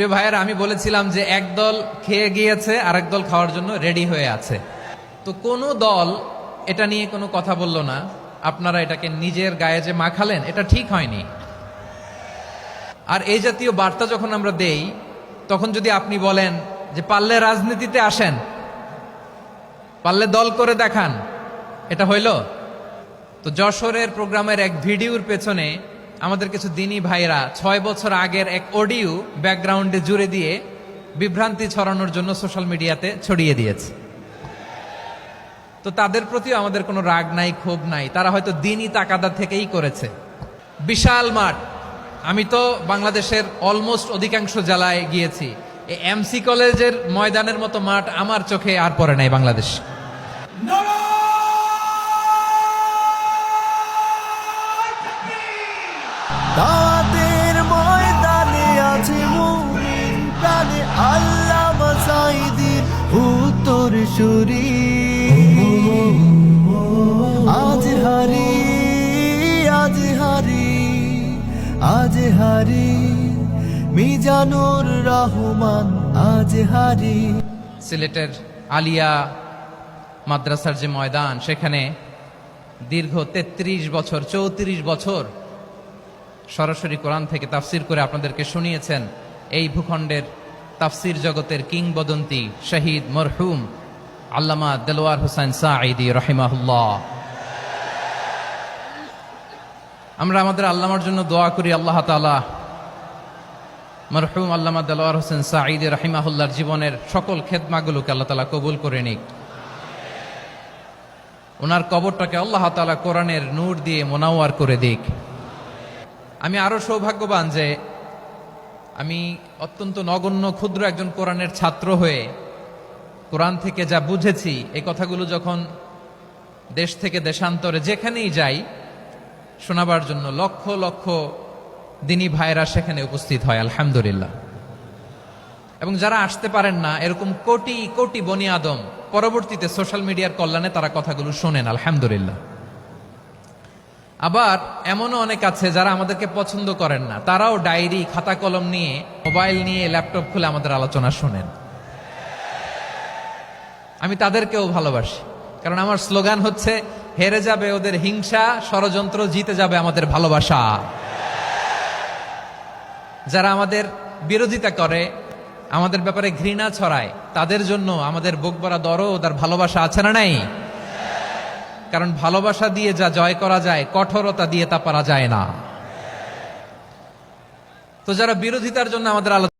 প্রিয় ভাইয়েরা, আমি বলেছিলাম যে একদল খেয়ে গিয়েছে আর একদল খাওয়ার জন্য রেডি হয়ে আছে। তো কোনো দল এটা নিয়ে কোনো কথা বলল না। আপনারা এটাকে নিজের গায়ে যে মাখালেন, এটা ঠিক হয়নি। আর এই জাতীয় বার্তা যখন আমরা দেই, তখন যদি আপনি বলেন যে পারলে রাজনীতিতে আসেন, পারলে দল করে দেখান, এটা হইল? তো যশোরের প্রোগ্রামের এক ভিডিওর পেছনে আমাদের কিছু দিনী ভাইরা 6 বছর আগের এক অডিও ব্যাকগ্রাউন্ডে জুড়ে দিয়ে বিভ্রান্তি ছড়ানোর জন্য সোশ্যাল মিডিয়াতে ছড়িয়ে দিয়েছে। তো তাদের প্রতিও আমাদের কোনো রাগ নাই, ক্ষোভ নাই। তারা হয়তো দিনই তাকাদা থেকেই করেছে। বিশাল মাঠ, আমি তো বাংলাদেশের অলমোস্ট অধিকাংশ জেলায় গিয়েছি। এই এমসি কলেজের ময়দানের মতো মাঠ আমার চোখে আর পড়ে নাই বাংলাদেশ। দাওয়াতের ময়দানে আছে মুমিন প্রাণে আল্লামা সাঈদীর উত্তরসূরি। আজ হারি আজ হারি আজ হারি মিজানুর রহমান আজ হারি। সিলেটের আলিয়া মাদ্রাসার যে ময়দান, সেখানে দীর্ঘ 33 বছর 34 বছর সরাসরি কোরআন থেকে তাফসির করে আপনাদেরকে শুনিয়েছেন এই ভূখণ্ডের তাফসির জগতের কিংবদন্তি শহীদ মরহুম আল্লামা দেলোয়ার হোসেন সাঈদী রাহিমাহুল্লাহ। আমরা আমাদের আল্লামার জন্য দোয়া করি, আল্লাহ তাআলা মরহুম আল্লামা দেলোয়ার হোসেন সাঈদী রাহিমাহুল্লাহর জীবনের সকল খেদমাগুলোকে আল্লাহ তাআলা কবুল করে নিক। ওনার কবরটাকে আল্লাহ তাআলা কোরআনের নূর দিয়ে মোনাওয়ার করে দিক। আমি আরো সৌভাগ্যবান যে আমি অত্যন্ত নগণ্য ক্ষুদ্র একজন কোরআনের ছাত্র হয়ে কোরআন থেকে যা বুঝেছি, এই কথাগুলো যখন দেশ থেকে দেশান্তরে যেখানেই যাই শোনাবার জন্য লক্ষ লক্ষ দিনী ভাইরা সেখানে উপস্থিত হয়, আলহামদুলিল্লাহ। এবং যারা আসতে পারেন না, এরকম কোটি কোটি বনি আদম পরবর্তীতে সোশ্যাল মিডিয়ার কল্যাণে তারা কথাগুলো শোনেন, আলহামদুলিল্লাহ। আবার এমনও অনেক আছে যারা আমাদেরকে পছন্দ করেন না, তারাও ডায়েরি খাতা কলম নিয়ে, মোবাইল নিয়ে, ল্যাপটপ খুলে আমাদের আলোচনা শোনেন। আমি তাদেরকেও ভালোবাসি, কারণ আমার স্লোগান হচ্ছে হেরে যাবে ওদের হিংসা, ষড়যন্ত্র, জিতে যাবে আমাদের ভালোবাসা। যারা আমাদের বিরোধিতা করে, আমাদের ব্যাপারে ঘৃণা ছড়ায়, তাদের জন্য আমাদের বুক ভরা দরদ আর ভালোবাসা আছে না নাই? কারণ ভালোবাসা দিয়ে যা জয় করা যায়, কঠোরতা দিয়ে তা পারা যায় না। তো যারা বিরোধিতার জন্য আমাদের